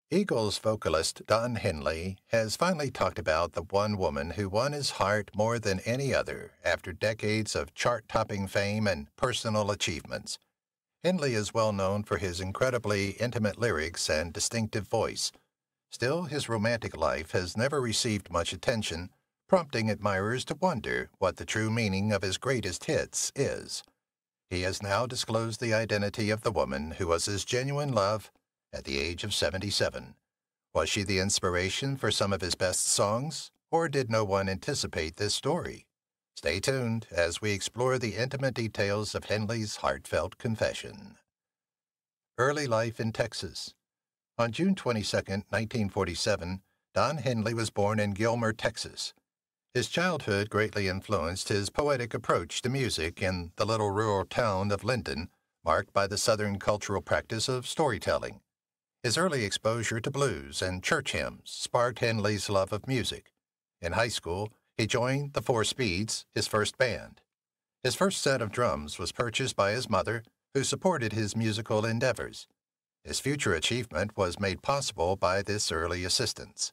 Eagles vocalist Don Henley has finally talked about the one woman who won his heart more than any other after decades of chart-topping fame and personal achievements. Henley is well known for his incredibly intimate lyrics and distinctive voice. Still, his romantic life has never received much attention, prompting admirers to wonder what the true meaning of his greatest hits is. He has now disclosed the identity of the woman who was his genuine love at the age of 77. Was she the inspiration for some of his best songs, or did no one anticipate this story? Stay tuned as we explore the intimate details of Henley's heartfelt confession. Early life in Texas. On June 22, 1947, Don Henley was born in Gilmer, Texas. His childhood greatly influenced his poetic approach to music in the little rural town of Linden, marked by the Southern cultural practice of storytelling. His early exposure to blues and church hymns sparked Henley's love of music. In high school, he joined the Four Speeds, his first band. His first set of drums was purchased by his mother, who supported his musical endeavors. His future achievement was made possible by this early assistance.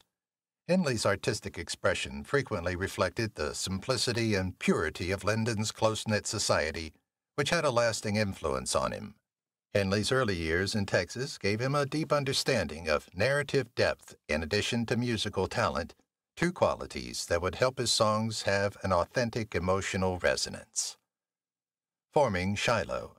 Henley's artistic expression frequently reflected the simplicity and purity of Linden's close-knit society, which had a lasting influence on him. Henley's early years in Texas gave him a deep understanding of narrative depth in addition to musical talent, two qualities that would help his songs have an authentic emotional resonance. Forming Shiloh.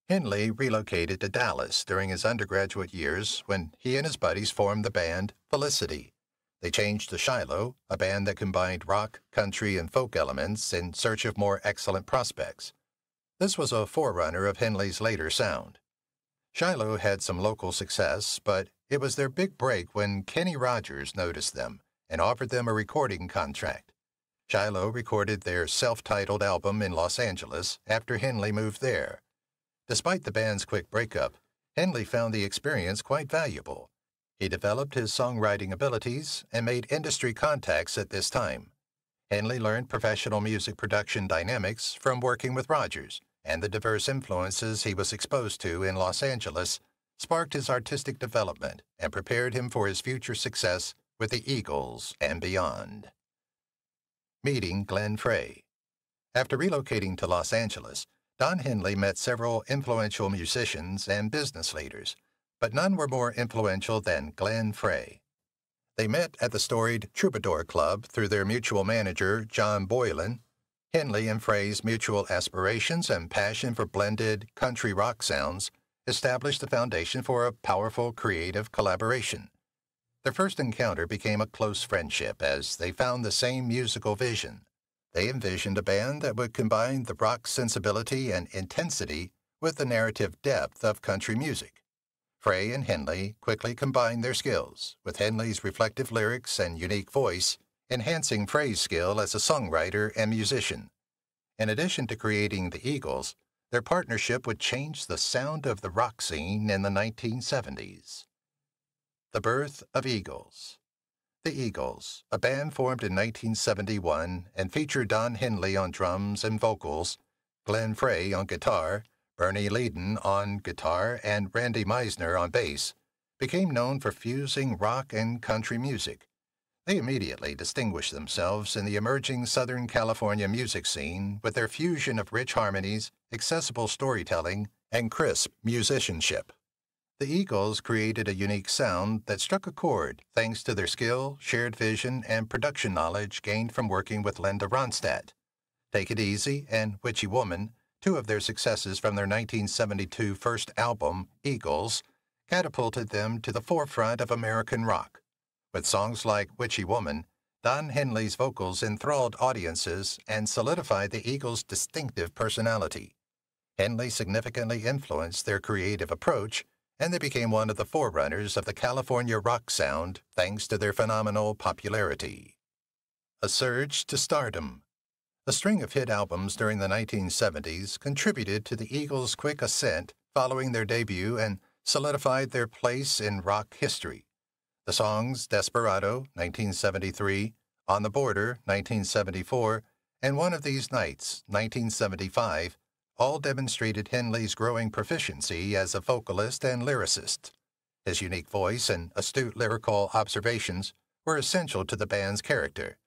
Henley relocated to Dallas during his undergraduate years when he and his buddies formed the band Felicity. They changed to Shiloh, a band that combined rock, country, and folk elements in search of more excellent prospects. This was a forerunner of Henley's later sound. Shiloh had some local success, but it was their big break when Kenny Rogers noticed them and offered them a recording contract. Shiloh recorded their self-titled album in Los Angeles after Henley moved there. Despite the band's quick breakup, Henley found the experience quite valuable. He developed his songwriting abilities and made industry contacts at this time. Henley learned professional music production dynamics from working with Rogers, and the diverse influences he was exposed to in Los Angeles sparked his artistic development and prepared him for his future success with the Eagles and beyond. Meeting Glenn Frey. After relocating to Los Angeles, Don Henley met several influential musicians and business leaders, but none were more influential than Glenn Frey. They met at the storied Troubadour Club through their mutual manager, John Boylan. Henley and Frey's mutual aspirations and passion for blended country rock sounds established the foundation for a powerful creative collaboration. Their first encounter became a close friendship as they found the same musical vision. They envisioned a band that would combine the rock sensibility and intensity with the narrative depth of country music. Frey and Henley quickly combined their skills, with Henley's reflective lyrics and unique voice enhancing Frey's skill as a songwriter and musician. In addition to creating the Eagles, their partnership would change the sound of the rock scene in the 1970s. The birth of Eagles. The Eagles, a band formed in 1971 and featured Don Henley on drums and vocals, Glenn Frey on guitar, Bernie Leadon on guitar, and Randy Meisner on bass, became known for fusing rock and country music. They immediately distinguished themselves in the emerging Southern California music scene with their fusion of rich harmonies, accessible storytelling, and crisp musicianship. The Eagles created a unique sound that struck a chord thanks to their skill, shared vision, and production knowledge gained from working with Linda Ronstadt. Take It Easy and Witchy Woman, two of their successes from their 1972 first album, Eagles, catapulted them to the forefront of American rock. With songs like Witchy Woman, Don Henley's vocals enthralled audiences and solidified the Eagles' distinctive personality. Henley significantly influenced their creative approach, and they became one of the forerunners of the California rock sound thanks to their phenomenal popularity. A surge to stardom. A string of hit albums during the 1970s contributed to the Eagles' quick ascent following their debut and solidified their place in rock history. The songs Desperado, 1973, On the Border, 1974, and One of These Nights, 1975, all demonstrated Henley's growing proficiency as a vocalist and lyricist. His unique voice and astute lyrical observations were essential to the band's character.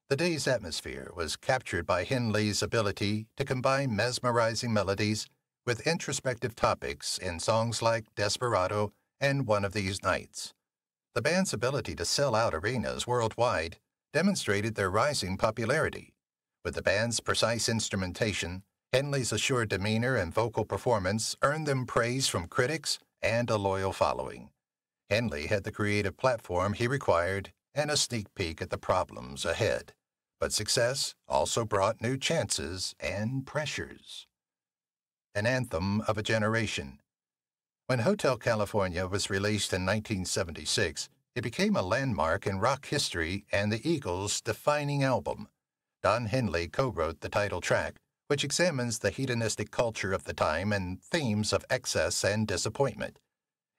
The day's atmosphere was captured by Henley's ability to combine mesmerizing melodies with introspective topics in songs like Desperado and One of These Nights. The band's ability to sell out arenas worldwide demonstrated their rising popularity. With the band's precise instrumentation, Henley's assured demeanor and vocal performance earned them praise from critics and a loyal following. Henley had the creative platform he required and a sneak peek at the problems ahead. But success also brought new chances and pressures. An anthem of a generation. When Hotel California was released in 1976, it became a landmark in rock history and the Eagles' defining album. Don Henley co-wrote the title track, which examines the hedonistic culture of the time and themes of excess and disappointment.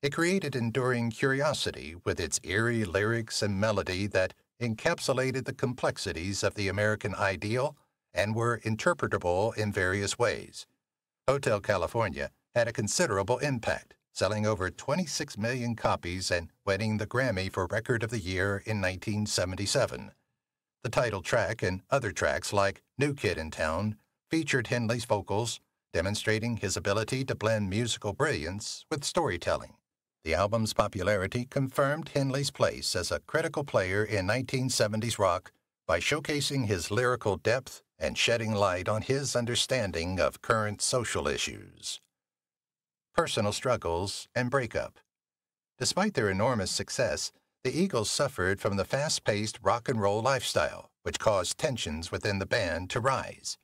It created enduring curiosity with its eerie lyrics and melody that encapsulated the complexities of the American ideal and were interpretable in various ways. Hotel California had a considerable impact, selling over 26 million copies and winning the Grammy for Record of the Year in 1977. The title track and other tracks like New Kid in Town featured Henley's vocals, demonstrating his ability to blend musical brilliance with storytelling. The album's popularity confirmed Henley's place as a critical player in 1970s rock by showcasing his lyrical depth and shedding light on his understanding of current social issues. Personal struggles and breakup. Despite their enormous success, the Eagles suffered from the fast-paced rock and roll lifestyle, which caused tensions within the band to rise.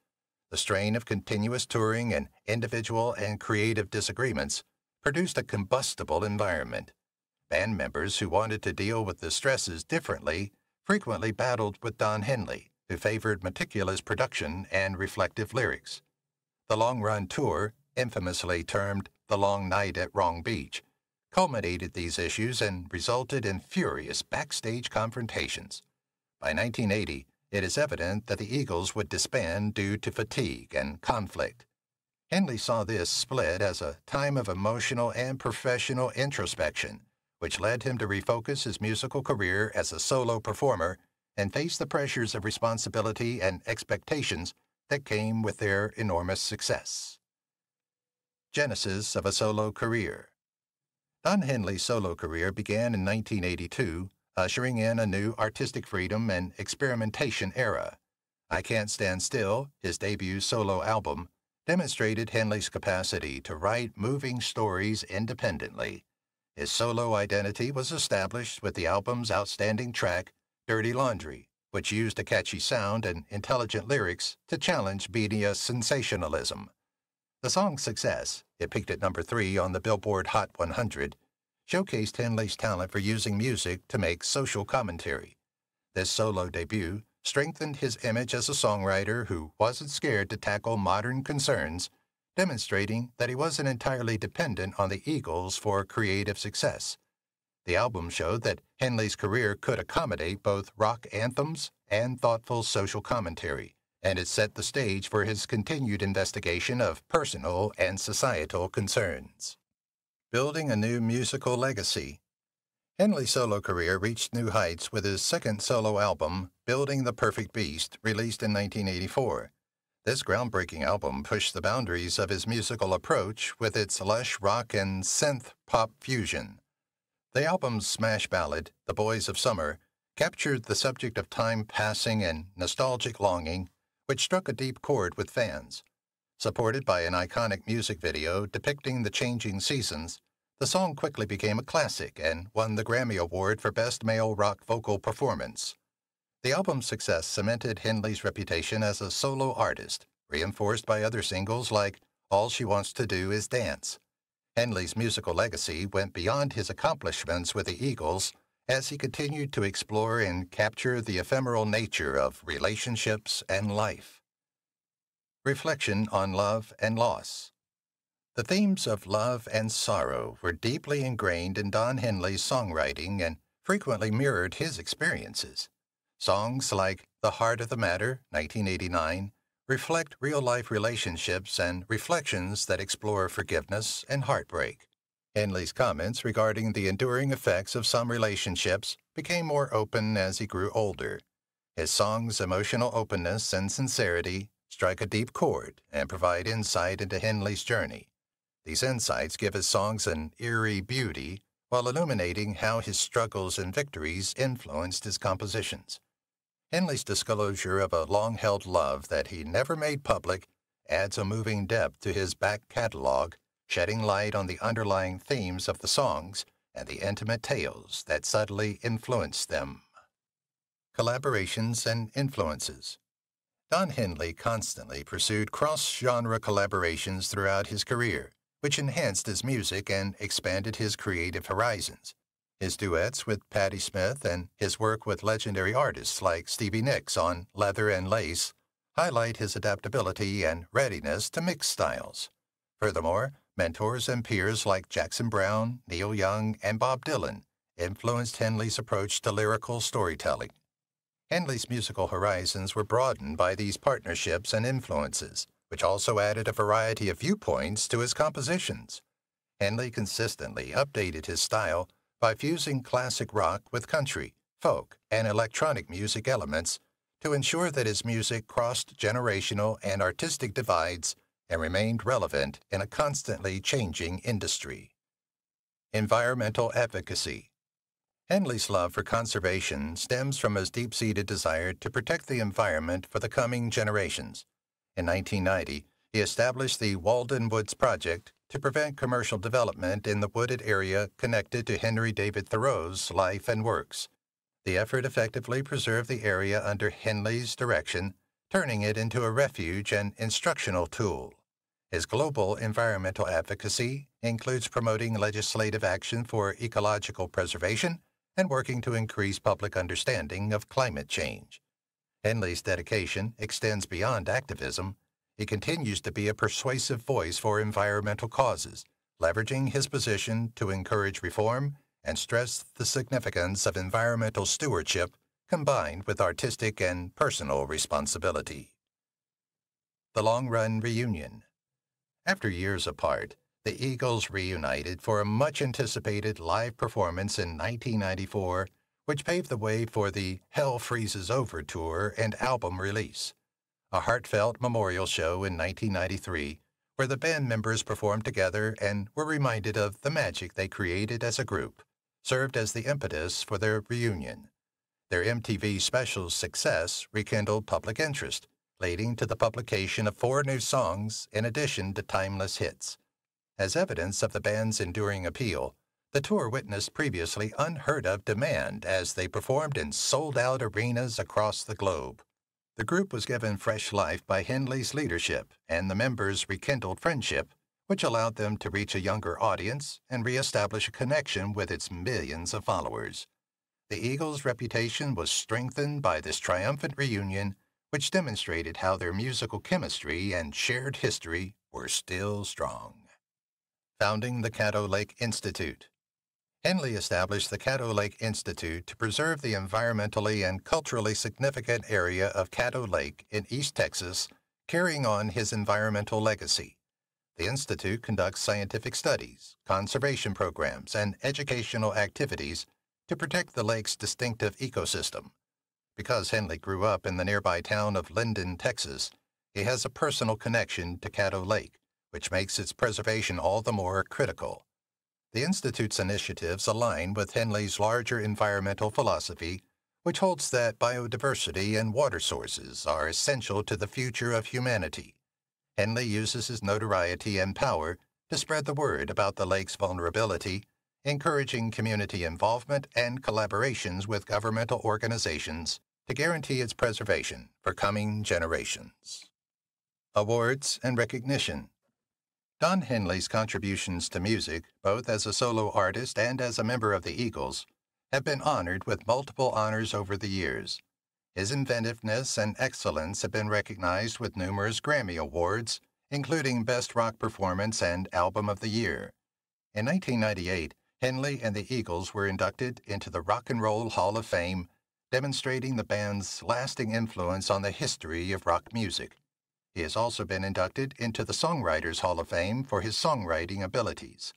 The strain of continuous touring and individual and creative disagreements produced a combustible environment. Band members who wanted to deal with the stresses differently frequently battled with Don Henley, who favored meticulous production and reflective lyrics. The long-run tour, infamously termed The Long Night at Wrong Beach, culminated these issues and resulted in furious backstage confrontations. By 1980, it is evident that the Eagles would disband due to fatigue and conflict. Henley saw this split as a time of emotional and professional introspection, which led him to refocus his musical career as a solo performer and face the pressures of responsibility and expectations that came with their enormous success. Genesis of a solo career. Don Henley's solo career began in 1982, ushering in a new artistic freedom and experimentation era. I Can't Stand Still, his debut solo album, demonstrated Henley's capacity to write moving stories independently. His solo identity was established with the album's outstanding track, Dirty Laundry, which used a catchy sound and intelligent lyrics to challenge media sensationalism. The song's success, it peaked at number 3 on the Billboard Hot 100, showcased Henley's talent for using music to make social commentary. This solo debut strengthened his image as a songwriter who wasn't scared to tackle modern concerns, demonstrating that he wasn't entirely dependent on the Eagles for creative success. The album showed that Henley's career could accommodate both rock anthems and thoughtful social commentary, and it set the stage for his continued investigation of personal and societal concerns. Building a new musical legacy. Henley's solo career reached new heights with his second solo album, Building the Perfect Beast, released in 1984. This groundbreaking album pushed the boundaries of his musical approach with its lush rock and synth-pop fusion. The album's smash ballad, The Boys of Summer, captured the subject of time passing and nostalgic longing, which struck a deep chord with fans. Supported by an iconic music video depicting the changing seasons, the song quickly became a classic and won the Grammy Award for Best Male Rock Vocal Performance. The album's success cemented Henley's reputation as a solo artist, reinforced by other singles like All She Wants to Do Is Dance. Henley's musical legacy went beyond his accomplishments with the Eagles as he continued to explore and capture the ephemeral nature of relationships and life. Reflection on love and loss. The themes of love and sorrow were deeply ingrained in Don Henley's songwriting and frequently mirrored his experiences. Songs like The Heart of the Matter, 1989, reflect real-life relationships and reflections that explore forgiveness and heartbreak. Henley's comments regarding the enduring effects of some relationships became more open as he grew older. His songs' emotional openness and sincerity strike a deep chord and provide insight into Henley's journey. These insights give his songs an eerie beauty while illuminating how his struggles and victories influenced his compositions. Henley's disclosure of a long-held love that he never made public adds a moving depth to his back catalog, shedding light on the underlying themes of the songs and the intimate tales that subtly influenced them. Collaborations and influences. Don Henley constantly pursued cross-genre collaborations throughout his career, which enhanced his music and expanded his creative horizons. His duets with Patti Smith and his work with legendary artists like Stevie Nicks on Leather and Lace highlight his adaptability and readiness to mix styles. Furthermore, mentors and peers like Jackson Browne, Neil Young, and Bob Dylan influenced Henley's approach to lyrical storytelling. Henley's musical horizons were broadened by these partnerships and influences, which also added a variety of viewpoints to his compositions. Henley consistently updated his style by fusing classic rock with country, folk, and electronic music elements to ensure that his music crossed generational and artistic divides and remained relevant in a constantly changing industry. Environmental advocacy. Henley's love for conservation stems from his deep-seated desire to protect the environment for the coming generations. In 1990, he established the Walden Woods Project to prevent commercial development in the wooded area connected to Henry David Thoreau's life and works. The effort effectively preserved the area under Henley's direction, turning it into a refuge and instructional tool. His global environmental advocacy includes promoting legislative action for ecological preservation and working to increase public understanding of climate change. Henley's dedication extends beyond activism. He continues to be a persuasive voice for environmental causes, leveraging his position to encourage reform and stress the significance of environmental stewardship combined with artistic and personal responsibility. The Long-Run Reunion. After years apart, the Eagles reunited for a much-anticipated live performance in 1994, which paved the way for the Hell Freezes Over tour and album release. A heartfelt memorial show in 1993, where the band members performed together and were reminded of the magic they created as a group, served as the impetus for their reunion. Their MTV special's success rekindled public interest, leading to the publication of 4 new songs in addition to timeless hits. As evidence of the band's enduring appeal, the tour witnessed previously unheard-of demand as they performed in sold-out arenas across the globe. The group was given fresh life by Henley's leadership and the members' rekindled friendship, which allowed them to reach a younger audience and reestablish a connection with its millions of followers. The Eagles' reputation was strengthened by this triumphant reunion, which demonstrated how their musical chemistry and shared history were still strong. Founding the Caddo Lake Institute. Henley established the Caddo Lake Institute to preserve the environmentally and culturally significant area of Caddo Lake in East Texas, carrying on his environmental legacy. The Institute conducts scientific studies, conservation programs, and educational activities to protect the lake's distinctive ecosystem. Because Henley grew up in the nearby town of Linden, Texas, he has a personal connection to Caddo Lake, which makes its preservation all the more critical. The Institute's initiatives align with Henley's larger environmental philosophy, which holds that biodiversity and water sources are essential to the future of humanity. Henley uses his notoriety and power to spread the word about the lake's vulnerability, encouraging community involvement and collaborations with governmental organizations to guarantee its preservation for coming generations. Awards and recognition. Don Henley's contributions to music, both as a solo artist and as a member of the Eagles, have been honored with multiple honors over the years. His inventiveness and excellence have been recognized with numerous Grammy Awards, including Best Rock Performance and Album of the Year. In 1998, Henley and the Eagles were inducted into the Rock and Roll Hall of Fame, demonstrating the band's lasting influence on the history of rock music. He has also been inducted into the Songwriters Hall of Fame for his songwriting abilities.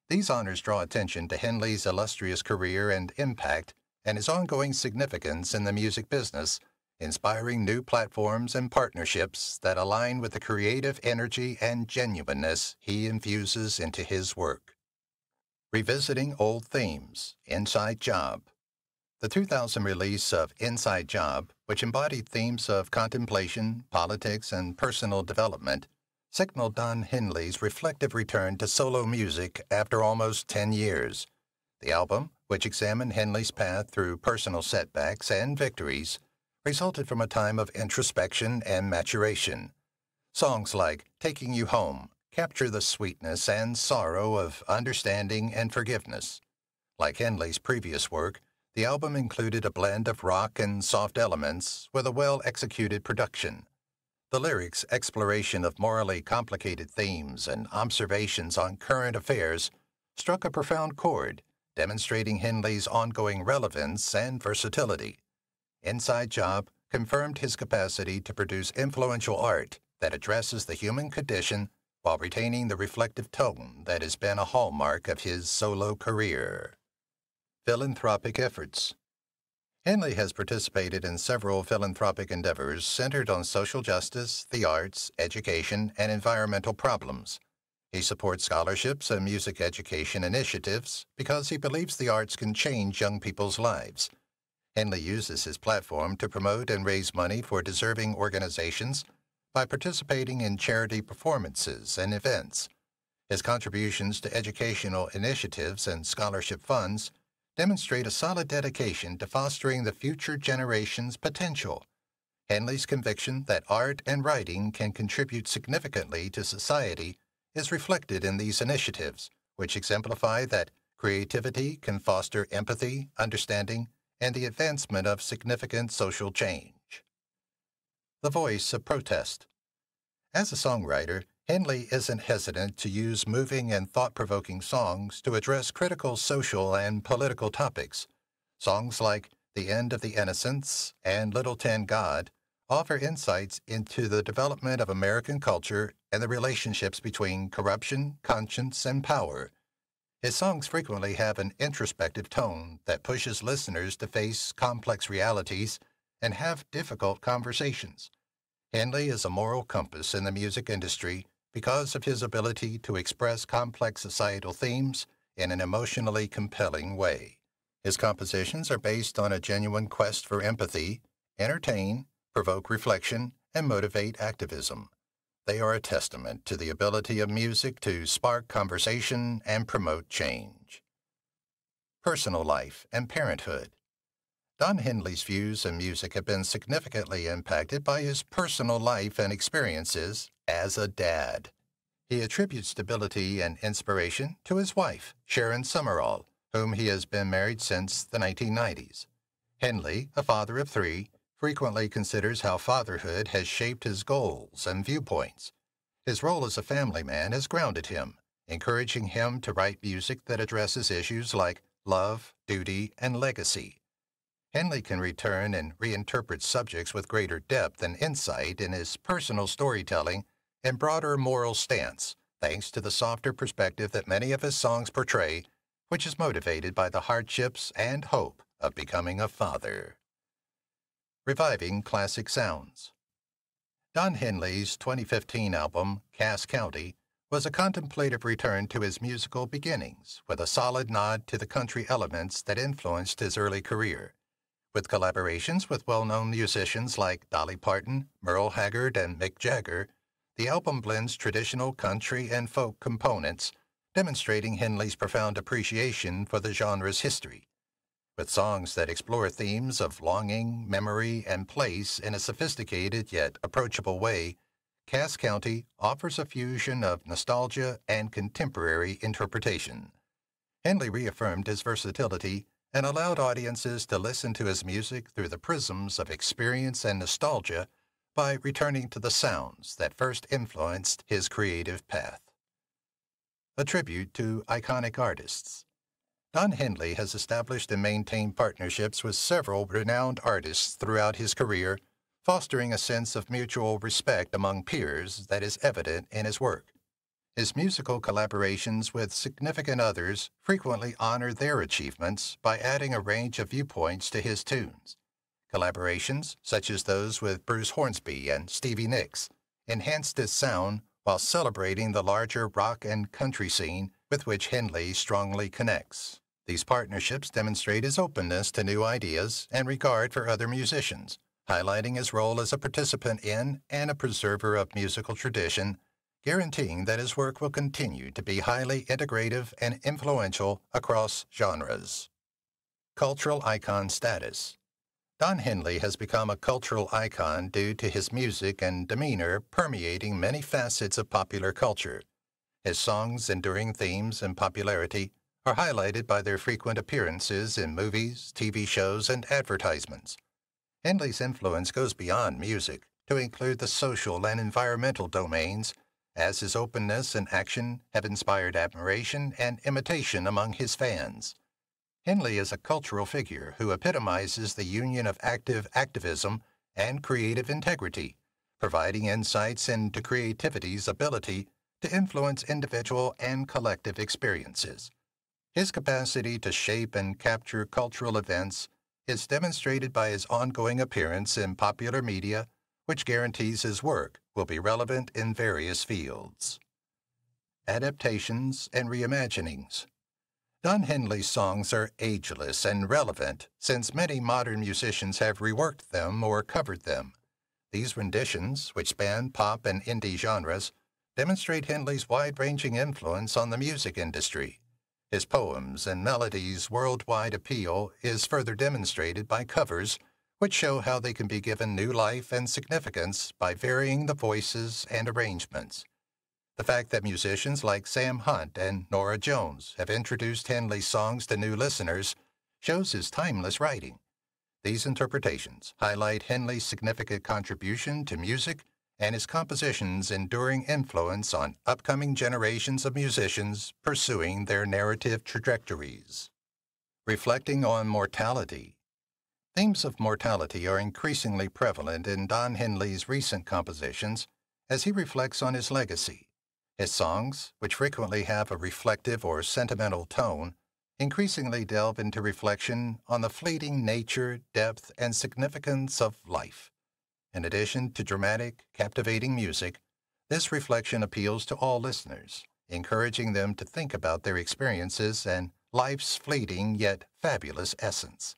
These honors draw attention to Henley's illustrious career and impact and his ongoing significance in the music business, inspiring new platforms and partnerships that align with the creative energy and genuineness he infuses into his work. Revisiting Old Themes, Inside Job. The 2000 release of Inside Job, which embodied themes of contemplation, politics, and personal development, signaled Don Henley's reflective return to solo music after almost 10 years. The album, which examined Henley's path through personal setbacks and victories, resulted from a time of introspection and maturation. Songs like Taking You Home capture the sweetness and sorrow of understanding and forgiveness. Like Henley's previous work, the album included a blend of rock and soft elements with a well-executed production. The lyrics' exploration of morally complicated themes and observations on current affairs struck a profound chord, demonstrating Henley's ongoing relevance and versatility. Inside Job confirmed his capacity to produce influential art that addresses the human condition while retaining the reflective tone that has been a hallmark of his solo career. Philanthropic efforts. Henley has participated in several philanthropic endeavors centered on social justice, the arts, education, and environmental problems. He supports scholarships and music education initiatives because he believes the arts can change young people's lives. Henley uses his platform to promote and raise money for deserving organizations by participating in charity performances and events. His contributions to educational initiatives and scholarship funds demonstrate a solid dedication to fostering the future generation's potential. Henley's conviction that art and writing can contribute significantly to society is reflected in these initiatives, which exemplify that creativity can foster empathy, understanding, and the advancement of significant social change. The voice of protest. As a songwriter, Henley isn't hesitant to use moving and thought-provoking songs to address critical social and political topics. Songs like The End of the Innocents and Little Tin God offer insights into the development of American culture and the relationships between corruption, conscience, and power. His songs frequently have an introspective tone that pushes listeners to face complex realities and have difficult conversations. Henley is a moral compass in the music industry because of his ability to express complex societal themes in an emotionally compelling way. His compositions are based on a genuine quest for empathy, entertain, provoke reflection, and motivate activism. They are a testament to the ability of music to spark conversation and promote change. Personal life and parenthood. Don Henley's views and music have been significantly impacted by his personal life and experiences as a dad. He attributes stability and inspiration to his wife, Sharon Summerall, whom he has been married since the 1990s. Henley, a father of 3, frequently considers how fatherhood has shaped his goals and viewpoints. His role as a family man has grounded him, encouraging him to write music that addresses issues like love, duty, and legacy. Henley can return and reinterpret subjects with greater depth and insight in his personal storytelling and broader moral stance, thanks to the softer perspective that many of his songs portray, which is motivated by the hardships and hope of becoming a father. Reviving classic sounds. Don Henley's 2015 album, Cass County, was a contemplative return to his musical beginnings, with a solid nod to the country elements that influenced his early career. With collaborations with well-known musicians like Dolly Parton, Merle Haggard, and Mick Jagger, the album blends traditional country and folk components, demonstrating Henley's profound appreciation for the genre's history. With songs that explore themes of longing, memory, and place in a sophisticated yet approachable way, Cass County offers a fusion of nostalgia and contemporary interpretation. Henley reaffirmed his versatility and allowed audiences to listen to his music through the prisms of experience and nostalgia by returning to the sounds that first influenced his creative path. A tribute to iconic artists. Don Henley has established and maintained partnerships with several renowned artists throughout his career, fostering a sense of mutual respect among peers that is evident in his work. His musical collaborations with significant others frequently honor their achievements by adding a range of viewpoints to his tunes. Collaborations, such as those with Bruce Hornsby and Stevie Nicks, enhanced his sound while celebrating the larger rock and country scene with which Henley strongly connects. These partnerships demonstrate his openness to new ideas and regard for other musicians, highlighting his role as a participant in and a preserver of musical tradition, guaranteeing that his work will continue to be highly integrative and influential across genres. Cultural icon status. Don Henley has become a cultural icon due to his music and demeanor permeating many facets of popular culture. His songs' enduring themes and popularity are highlighted by their frequent appearances in movies, TV shows, and advertisements. Henley's influence goes beyond music to include the social and environmental domains, as his openness and action have inspired admiration and imitation among his fans. Henley is a cultural figure who epitomizes the union of active activism and creative integrity, providing insights into creativity's ability to influence individual and collective experiences. His capacity to shape and capture cultural events is demonstrated by his ongoing appearance in popular media, which guarantees his work will be relevant in various fields. Adaptations and reimaginings. Don Henley's songs are ageless and relevant since many modern musicians have reworked them or covered them. These renditions, which span pop and indie genres, demonstrate Henley's wide-ranging influence on the music industry. His poems and melodies' worldwide appeal is further demonstrated by covers, which show how they can be given new life and significance by varying the voices and arrangements. The fact that musicians like Sam Hunt and Norah Jones have introduced Henley's songs to new listeners shows his timeless writing. These interpretations highlight Henley's significant contribution to music and his compositions' enduring influence on upcoming generations of musicians pursuing their narrative trajectories. Reflecting on mortality. Themes of mortality are increasingly prevalent in Don Henley's recent compositions as he reflects on his legacy. His songs, which frequently have a reflective or sentimental tone, increasingly delve into reflection on the fleeting nature, depth, and significance of life. In addition to dramatic, captivating music, this reflection appeals to all listeners, encouraging them to think about their experiences and life's fleeting yet fabulous essence.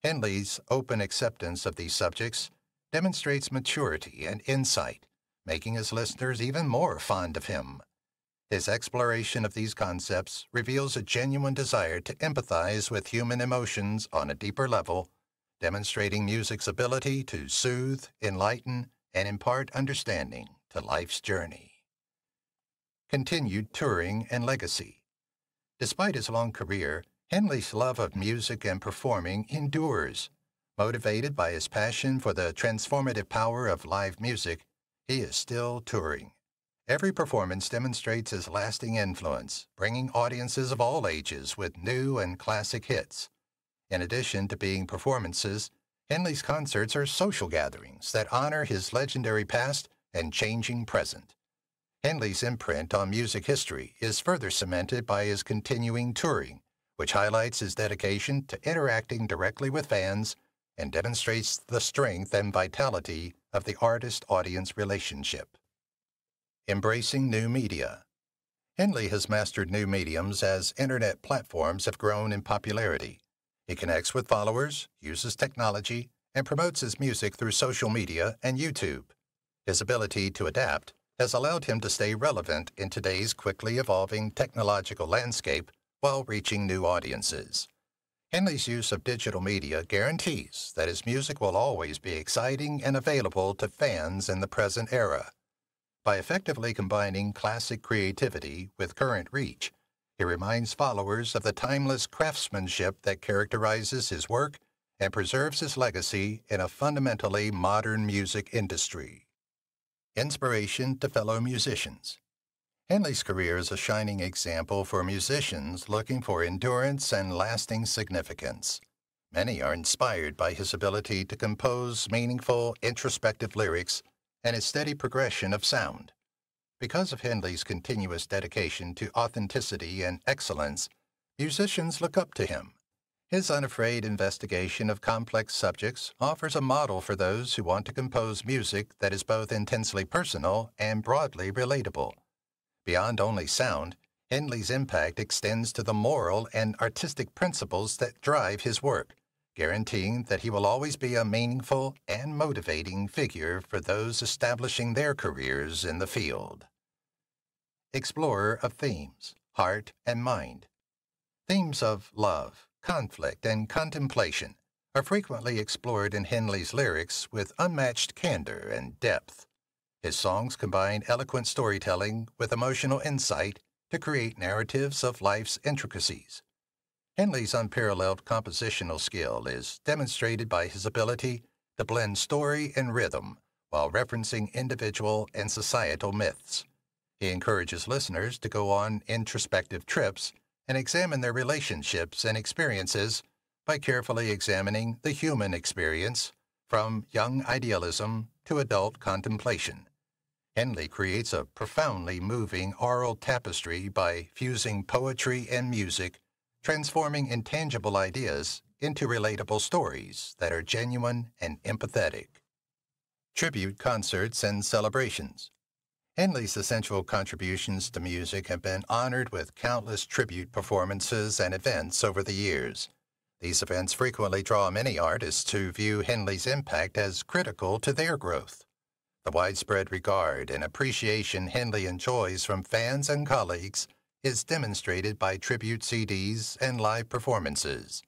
Henley's open acceptance of these subjects demonstrates maturity and insight, making his listeners even more fond of him. His exploration of these concepts reveals a genuine desire to empathize with human emotions on a deeper level, demonstrating music's ability to soothe, enlighten, and impart understanding to life's journey. Continued touring and legacy. Despite his long career, Henley's love of music and performing endures. Motivated by his passion for the transformative power of live music, he is still touring. Every performance demonstrates his lasting influence, bringing audiences of all ages with new and classic hits. In addition to being performances, Henley's concerts are social gatherings that honor his legendary past and changing present. Henley's imprint on music history is further cemented by his continuing touring, which highlights his dedication to interacting directly with fans and demonstrates the strength and vitality of the artist-audience relationship. Embracing new media. Henley has mastered new mediums as internet platforms have grown in popularity. He connects with followers, uses technology, and promotes his music through social media and YouTube. His ability to adapt has allowed him to stay relevant in today's quickly evolving technological landscape while reaching new audiences. Henley's use of digital media guarantees that his music will always be exciting and available to fans in the present era. By effectively combining classic creativity with current reach, he reminds followers of the timeless craftsmanship that characterizes his work and preserves his legacy in a fundamentally modern music industry. Inspiration to fellow musicians. Henley's career is a shining example for musicians looking for endurance and lasting significance. Many are inspired by his ability to compose meaningful, introspective lyrics and his steady progression of sound. Because of Henley's continuous dedication to authenticity and excellence, musicians look up to him. His unafraid investigation of complex subjects offers a model for those who want to compose music that is both intensely personal and broadly relatable. Beyond only sound, Henley's impact extends to the moral and artistic principles that drive his work, guaranteeing that he will always be a meaningful and motivating figure for those establishing their careers in the field. Explorer of themes, heart and mind. Themes of love, conflict, and contemplation are frequently explored in Henley's lyrics with unmatched candor and depth. His songs combine eloquent storytelling with emotional insight to create narratives of life's intricacies. Henley's unparalleled compositional skill is demonstrated by his ability to blend story and rhythm while referencing individual and societal myths. He encourages listeners to go on introspective trips and examine their relationships and experiences by carefully examining the human experience from young idealism to adult contemplation. Henley creates a profoundly moving oral tapestry by fusing poetry and music, transforming intangible ideas into relatable stories that are genuine and empathetic. Tribute concerts and celebrations. Henley's essential contributions to music have been honored with countless tribute performances and events over the years. These events frequently draw many artists who view Henley's impact as critical to their growth. The widespread regard and appreciation Henley enjoys from fans and colleagues is demonstrated by tribute CDs and live performances.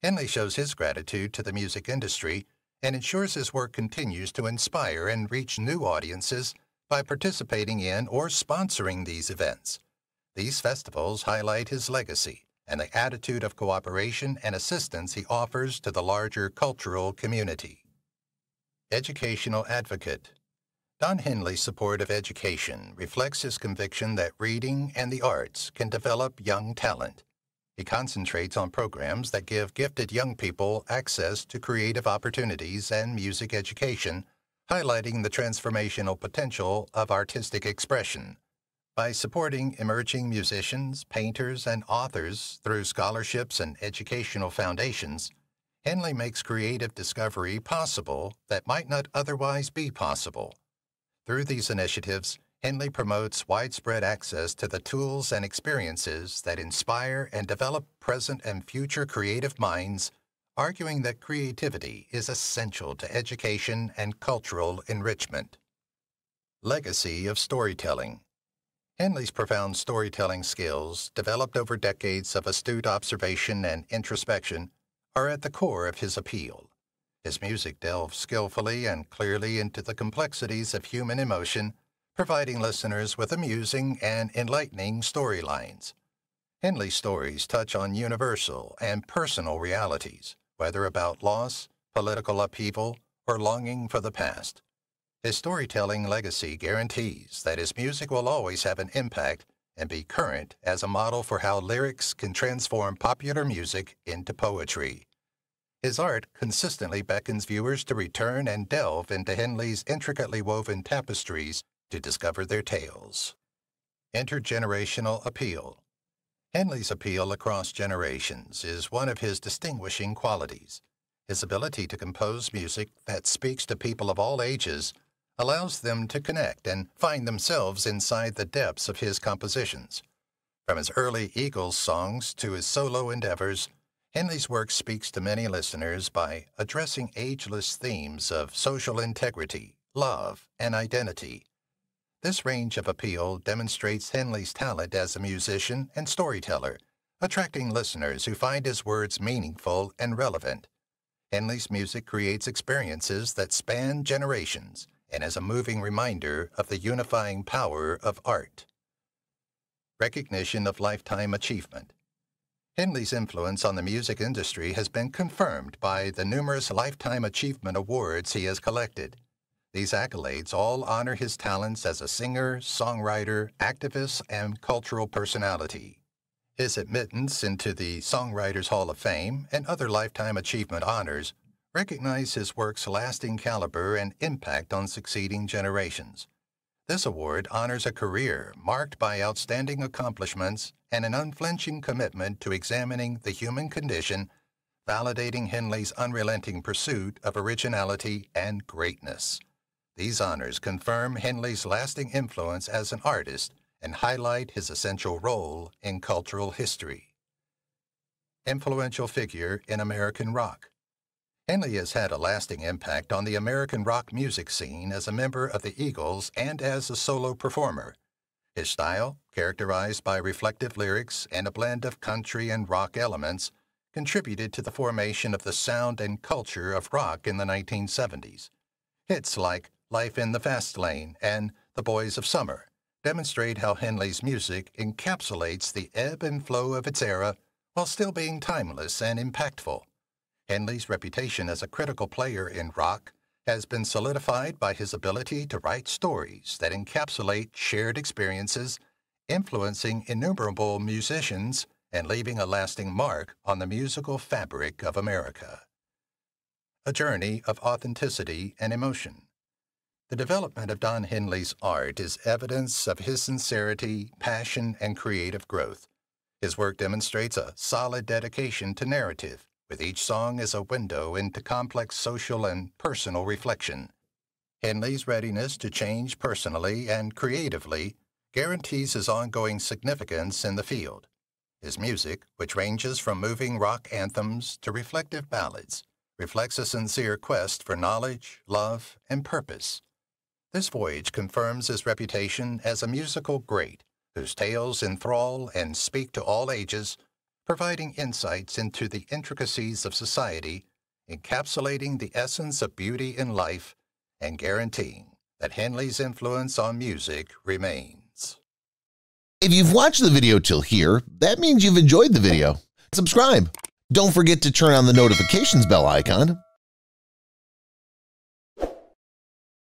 Henley shows his gratitude to the music industry and ensures his work continues to inspire and reach new audiences by participating in or sponsoring these events. These festivals highlight his legacy and the attitude of cooperation and assistance he offers to the larger cultural community. Educational advocate. Don Henley's support of education reflects his conviction that reading and the arts can develop young talent. He concentrates on programs that give gifted young people access to creative opportunities and music education, highlighting the transformational potential of artistic expression. By supporting emerging musicians, painters, and authors through scholarships and educational foundations, Henley makes creative discovery possible that might not otherwise be possible. Through these initiatives, Henley promotes widespread access to the tools and experiences that inspire and develop present and future creative minds, arguing that creativity is essential to education and cultural enrichment. Legacy of storytelling. Henley's profound storytelling skills, developed over decades of astute observation and introspection, are at the core of his appeal. His music delves skillfully and clearly into the complexities of human emotion, providing listeners with amusing and enlightening storylines. Henley's stories touch on universal and personal realities, whether about loss, political upheaval, or longing for the past. His storytelling legacy guarantees that his music will always have an impact and be current as a model for how lyrics can transform popular music into poetry. His art consistently beckons viewers to return and delve into Henley's intricately woven tapestries to discover their tales. Intergenerational appeal. Henley's appeal across generations is one of his distinguishing qualities. His ability to compose music that speaks to people of all ages allows them to connect and find themselves inside the depths of his compositions. From his early Eagles songs to his solo endeavors, Henley's work speaks to many listeners by addressing ageless themes of social integrity, love, and identity. This range of appeal demonstrates Henley's talent as a musician and storyteller, attracting listeners who find his words meaningful and relevant. Henley's music creates experiences that span generations and is a moving reminder of the unifying power of art. Recognition of lifetime achievement. Henley's influence on the music industry has been confirmed by the numerous Lifetime Achievement Awards he has collected. These accolades all honor his talents as a singer, songwriter, activist, and cultural personality. His admittance into the Songwriters Hall of Fame and other Lifetime Achievement honors recognize his work's lasting caliber and impact on succeeding generations. This award honors a career marked by outstanding accomplishments and an unflinching commitment to examining the human condition, validating Henley's unrelenting pursuit of originality and greatness. These honors confirm Henley's lasting influence as an artist and highlight his essential role in cultural history. Influential figure in American rock. Henley has had a lasting impact on the American rock music scene as a member of the Eagles and as a solo performer. His style, characterized by reflective lyrics and a blend of country and rock elements, contributed to the formation of the sound and culture of rock in the 1970s. Hits like Life in the Fast Lane and The Boys of Summer demonstrate how Henley's music encapsulates the ebb and flow of its era while still being timeless and impactful. Henley's reputation as a critical player in rock has been solidified by his ability to write stories that encapsulate shared experiences, influencing innumerable musicians and leaving a lasting mark on the musical fabric of America. A journey of authenticity and emotion. The development of Don Henley's art is evidence of his sincerity, passion, and creative growth. His work demonstrates a solid dedication to narrative, with each song as a window into complex social and personal reflection. Henley's readiness to change personally and creatively guarantees his ongoing significance in the field. His music, which ranges from moving rock anthems to reflective ballads, reflects a sincere quest for knowledge, love, and purpose. This voyage confirms his reputation as a musical great, whose tales enthrall and speak to all ages, providing insights into the intricacies of society, encapsulating the essence of beauty in life, and guaranteeing that Henley's influence on music remains. If you've watched the video till here, that means you've enjoyed the video. Subscribe. Don't forget to turn on the notifications bell icon